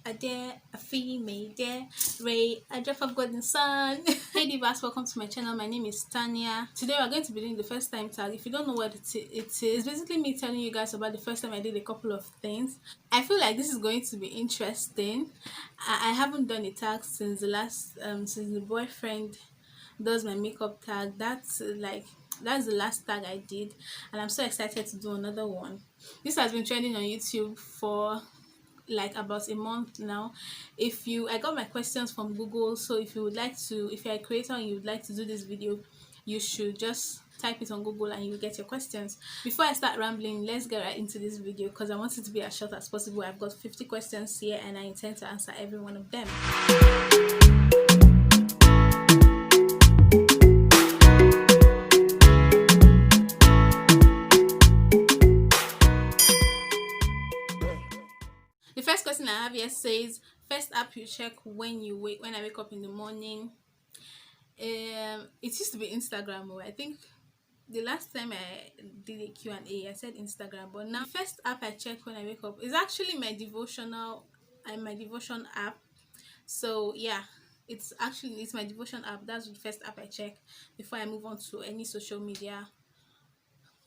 a dare, a female dare, Ray, a drop of golden sun. Hey divas, welcome to my channel. My name is Tanya. Today we're going to be doing the first time tag. If you don't know what it is basically me telling you guys about the first time I did a couple of things. I feel like this is going to be interesting. I haven't done a tag since the last since the boyfriend does my makeup tag. That's the last tag I did, and I'm so excited to do another one. This has been trending on YouTube for like about a month now. I got my questions from Google, so if you're a creator and you would like to do this video, you should just type it on Google and you will get your questions. Before I start rambling, let's get right into this video because I want it to be as short as possible. I've got 50 questions here and I intend to answer every one of them. The first question I have here says, first app you check when I wake up in the morning. It used to be Instagram, or I think the last time I did a Q&A I said Instagram, but now the first app I check when I wake up is actually my devotion app. So yeah, it's my devotion app. That's the first app I check before I move on to any social media,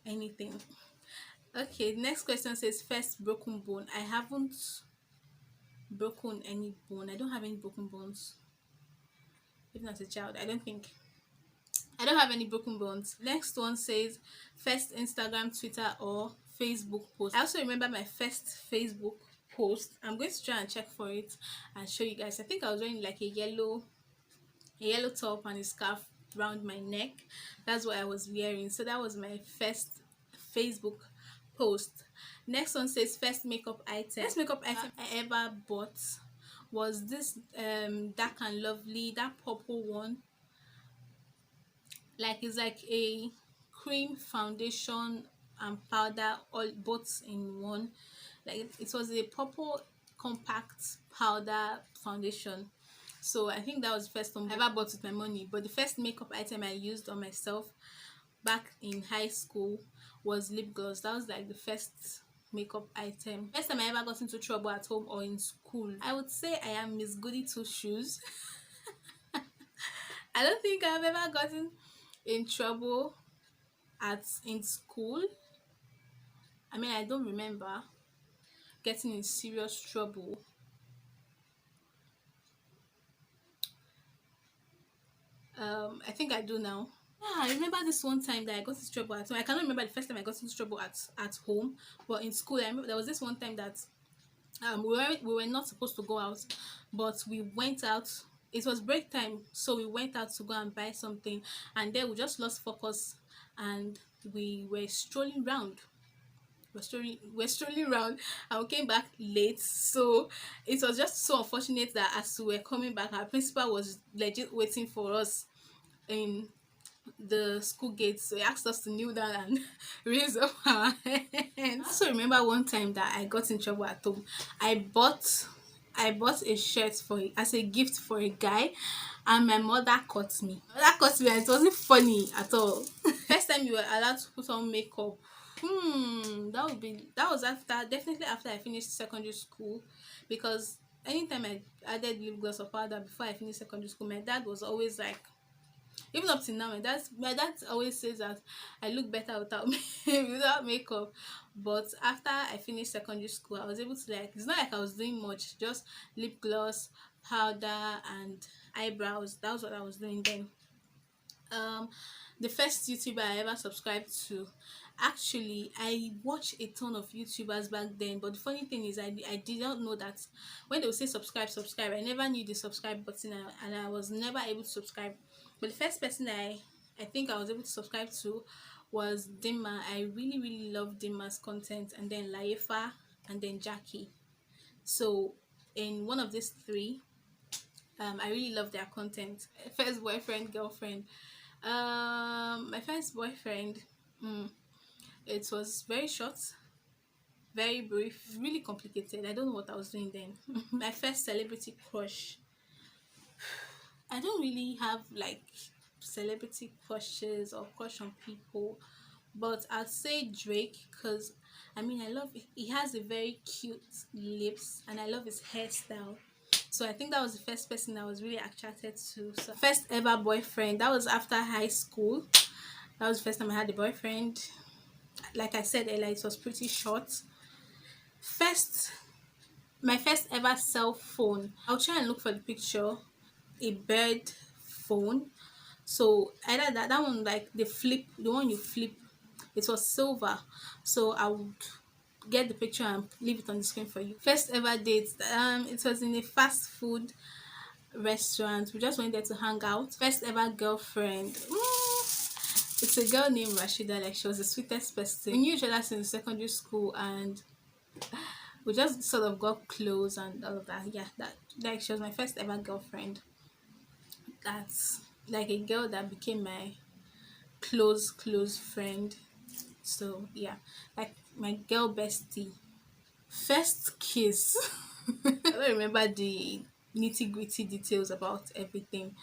anything. Okay, next question says, first broken bone. I haven't broken any bone. I don't have any broken bones. Even as a child, I don't have any broken bones. Next one says, first Instagram, Twitter, or Facebook post. I also remember my first Facebook post. I'm going to try and check for it and show you guys. I think I was wearing like a yellow top and a scarf around my neck. That's what I was wearing. So that was my first Facebook post. Next one says, first makeup item. First makeup item I ever bought was this Dark and Lovely, that purple one. It's like a cream foundation and powder, all both in one. Like it was a purple compact powder foundation. So I think that was the first one I ever bought with my money. But the first makeup item I used on myself back in high school was lip gloss. That was like the first makeup item. First time I ever got into trouble at home or in school, I would say I am Miss Goody Two Shoes. I don't think I've ever gotten in trouble in school. I mean, I don't remember getting in serious trouble. I think I do now. Yeah, I remember this one time that I got into trouble at home. I cannot remember the first time I got into trouble at home, but in school I remember there was this one time that we were not supposed to go out, but we went out. It was break time, so we went out to go and buy something, and then we just lost focus and we were strolling around. We're strolling around and we came back late. So it was just so unfortunate that as we were coming back, our principal was legit waiting for us in the school gate. So he asked us to kneel down and raise up our hands. I also remember one time that I got in trouble at home. I bought a shirt as a gift for a guy, and my mother caught me. And it wasn't funny at all. First time you were allowed to put on makeup. That was definitely after I finished secondary school, because anytime I added lip gloss or powder before I finished secondary school, my dad was always like, even up till now, my dad always says that I look better without makeup. But after I finished secondary school, I was able to, like, it's not like I was doing much, just lip gloss, powder, and eyebrows. That was what I was doing then. The first YouTuber I ever subscribed to, actually I watched a ton of YouTubers back then, but the funny thing is I did not know that when they would say subscribe, I never knew the subscribe button, and I was never able to subscribe. But the first person I think I was able to subscribe to was Dimma. I really love Dimma's content, and then Layefa, and then Jackie. So in one of these three, I really love their content. First boyfriend, girlfriend. My first boyfriend, it was very short, very brief, really complicated. I don't know what I was doing then. My first celebrity crush. I don't really have like celebrity crushes or crush on people, but I'd say Drake, because I mean, I love it. He has a very cute lips, and I love his hairstyle. So I think that was the first person I was really attracted to. So first ever boyfriend, that was after high school. That was the first time I had a boyfriend. Like I said earlier, it was pretty short. First, my first ever cell phone. I'll try and look for the picture. A bird phone. So either that one, like the one you flip, it was silver. So I would get the picture and leave it on the screen for you. First ever date, it was in a fast food restaurant. We just went there to hang out. First ever girlfriend. It's a girl named Rashida. Like, she was the sweetest person. We knew each other since secondary school, and we just sort of got close and all of that. Yeah, that, like, she was my first ever girlfriend. That's like a girl that became my close friend. So yeah, like my girl bestie. First kiss. I don't remember the nitty gritty details about everything.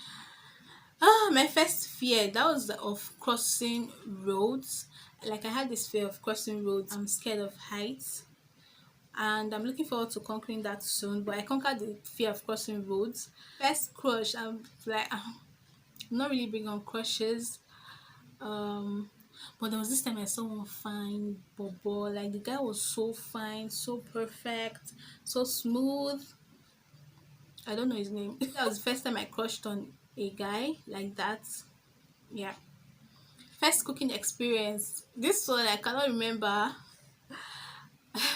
My first fear, that was of crossing roads. Like, I had this fear of crossing roads. I'm scared of heights, and I'm looking forward to conquering that soon. But I conquered the fear of crossing roads. First crush, I'm like, I'm not really big on crushes. Um, but there was this time I saw one fine bobo. Like, the guy was so fine, so perfect, so smooth. I don't know his name. That was the first time I crushed on a guy like that. Yeah. First cooking experience. This one I cannot remember.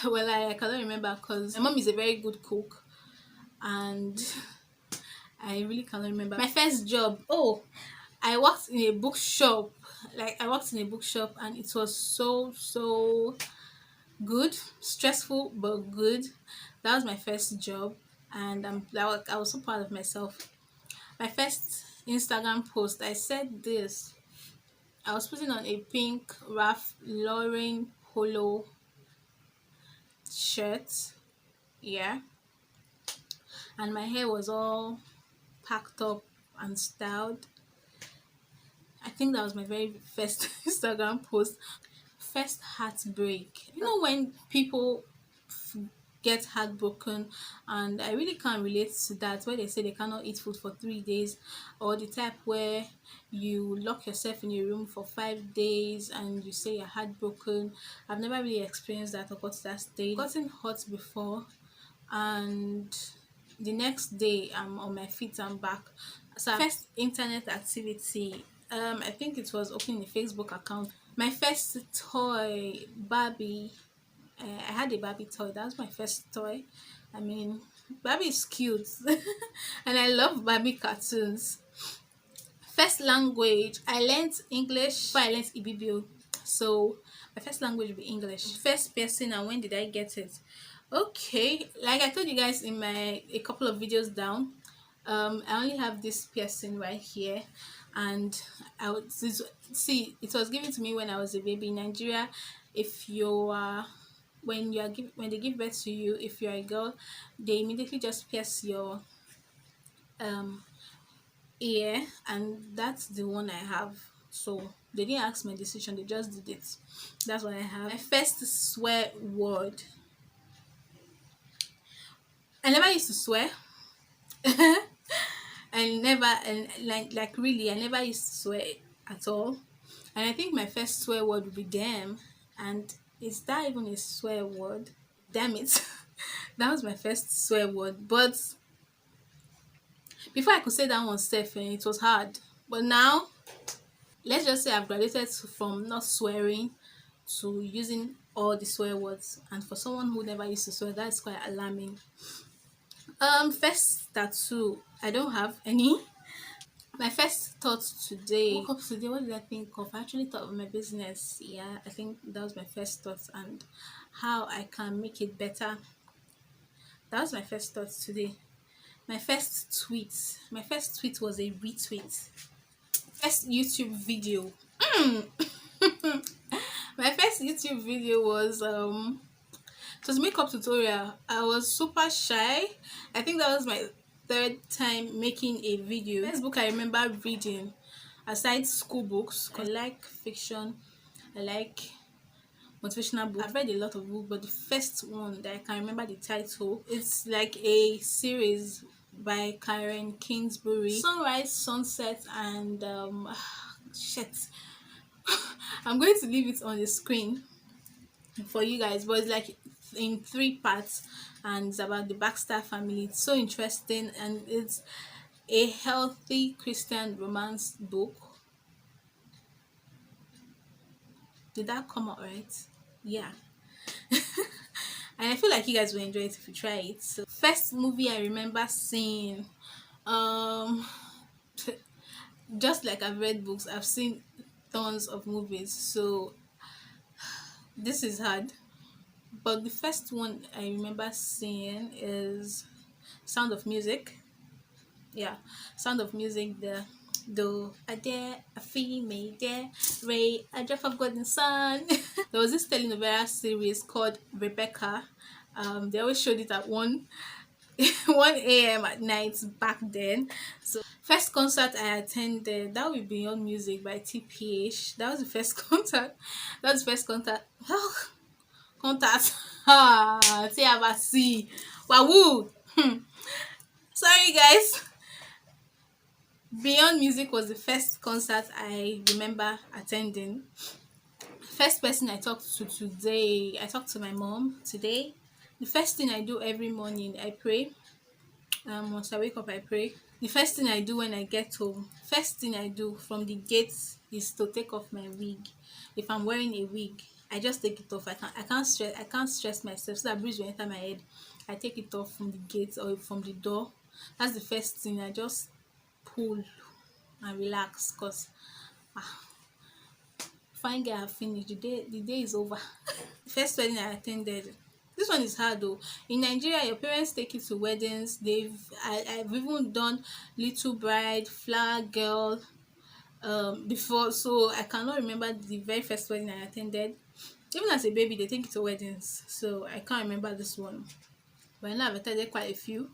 Well, I cannot remember because my mom is a very good cook, and I really cannot remember. My first job. Oh, I worked in a bookshop. Like, I worked in a bookshop, and it was so good, stressful but good. That was my first job, and I was so proud of myself. My first Instagram post, I said this. I was putting on a pink Ralph Lauren polo shirt, yeah, and my hair was all packed up and styled. I think that was my very first Instagram post. First heartbreak. You know, when people get heartbroken, and I really can't relate to that, where they say they cannot eat food for 3 days, or the type where you lock yourself in your room for 5 days and you say you're heartbroken. I've never really experienced that or got to that stage. I've gotten hurt before, and the next day I'm on my feet and back. So first internet activity, I think it was opening a Facebook account. My first toy, Barbie. I had a Barbie toy. That was my first toy. I mean, Barbie is cute, and I love Barbie cartoons. First language, I learned English before I learned Ibibio. So my first language will be English. First person, and when did I get it? Okay, like I told you guys in a couple of videos down, I only have this piercing right here, and see, it was given to me when I was a baby in Nigeria. If you are when they give birth to you, if you're a girl, they immediately just pierce your um ear, and that's the one I have. So they didn't ask my decision, they just did it. That's what I have. My first swear word. I never used to swear. And really, I never used to swear at all. And I think my first swear word would be damn. And is that even a swear word? Damn it. That was my first swear word. But before I could say that one safe, it was hard. But now, let's just say I've graduated from not swearing to using all the swear words. And for someone who never used to swear, that's quite alarming. First tattoo, I don't have any. My first thought today, woke up today, what did I think of? I actually thought of my business. Yeah, I think that was my first thought, and how I can make it better. That was my first thought today. My first tweet. My first tweet was a retweet. First YouTube video. My first YouTube video was it was makeup tutorial. I was super shy. I think that was my third time making a video. First book I remember reading, aside school books, 'cause I like fiction. I like motivational book. I've read a lot of books, but the first one that I can remember the title, it's like a series by Karen Kingsbury. Sunrise, sunset, and shit. I'm going to leave it on the screen for you guys, but it's like in 3 parts, and it's about the Baxter family. It's so interesting, and it's a healthy Christian romance book. Did that come out right? Yeah. And I feel like you guys will enjoy it if you try it. So first movie I remember seeing, um just like I've read books, I've seen tons of movies, so this is hard. But the first one I remember seeing is Sound of Music. Yeah, Sound of Music. The do a dare a female dare ray a drop of golden sun. There was this telenovela series called Rebecca. They always showed it at 1 a.m. at night back then. So first concert I attended, that would be Beyond Music by TPH. That was the first concert. That was the first concert. Contact. See. Wahoo. Sorry guys. Beyond Music was the first concert I remember attending. First person I talked to today, I talked to my mom today. The first thing I do every morning, I pray. Once I wake up, I pray. The first thing I do when I get home, first thing I do from the gate is to take off my wig. If I'm wearing a wig, I just take it off. I can't stress myself so that breeze will enter my head. I take it off from the gate or from the door. That's the first thing. I just pull and relax, because fine girl have finished. The day is over. The first wedding I attended. This one is hard though. In Nigeria, your parents take you to weddings. I've even done little bride, flower girl, before, so I cannot remember the very first wedding I attended. Even as a baby, they take you to weddings, so I can't remember this one. But I know I've attended quite a few.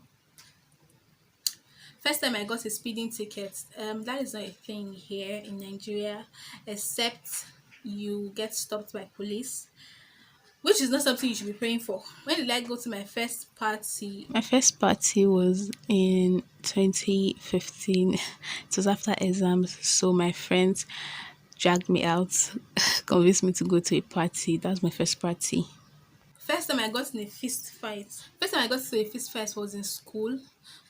First time I got a speeding ticket, that is not a thing here in Nigeria, except you get stopped by police, which is not something you should be praying for. When did I go to my first party? My first party was in 2015. It was after exams, so my friends dragged me out, convinced me to go to a party. That was my first party. First time I got in a fist fight. First time I got to a fist fight was in school,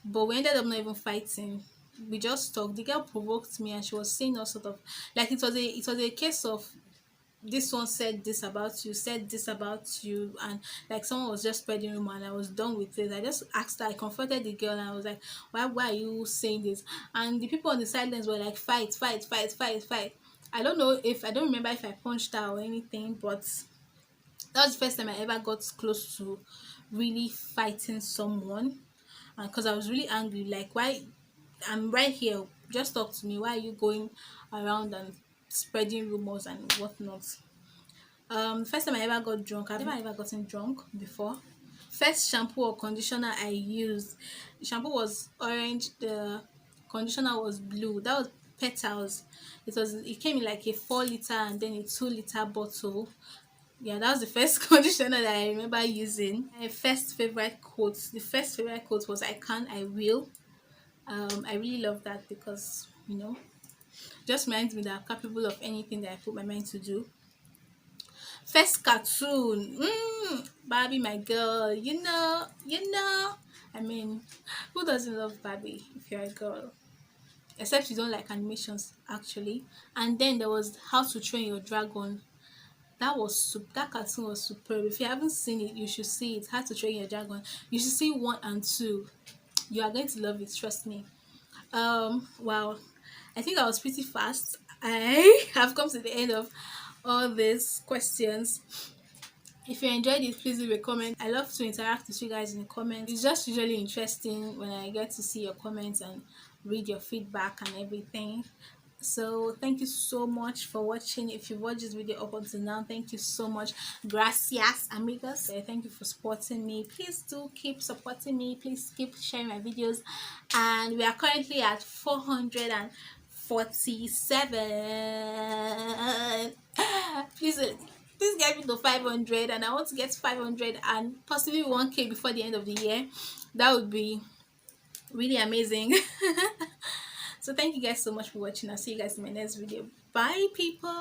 but we ended up not even fighting. We just talked. The girl provoked me, and she was saying all sort of, like, it was a case of, this one said this about you, said this about you, and like someone was just spreading rumor, and I was done with it. I just asked her, I confronted the girl, and I was like, why are you saying this? And the people on the sidelines were like, fight, fight, fight, fight, fight. I don't remember if I punched her or anything, but that was the first time I ever got close to really fighting someone, because I was really angry. Like, why? I'm right here. Just talk to me. Why are you going around and spreading rumors and whatnot? First time I ever got drunk. I've never ever gotten drunk before. First shampoo or conditioner I used. The shampoo was orange. The conditioner was blue. That was Petals. It came in like a 4 liter and then a 2 liter bottle. Yeah, that was the first conditioner that I remember using. My first favorite quote. The first favorite quote was, "I can, I will." I really love that because just reminds me that I'm capable of anything that I put my mind to do. First cartoon, Barbie, my girl. I mean, who doesn't love Barbie if you're a girl? Except you don't like animations, actually. And then there was How to Train Your Dragon. That cartoon was superb. If you haven't seen it, you should see it. How to Train Your Dragon. You should see 1 and 2. You are going to love it. Trust me. Wow. I think I was pretty fast. I have come to the end of all these questions. If you enjoyed it, please leave a comment. I love to interact with you guys in the comments. It's just usually interesting when I get to see your comments and read your feedback and everything. So thank you so much for watching. If you watched this video up until now, thank you so much. Gracias, amigos. Thank you for supporting me. Please do keep supporting me. Please keep sharing my videos. And we are currently at 447. Please please get me to 500, and I want to get 500 and possibly 1K before the end of the year. That would be really amazing. So thank you guys so much for watching. I'll see you guys in my next video. Bye, people.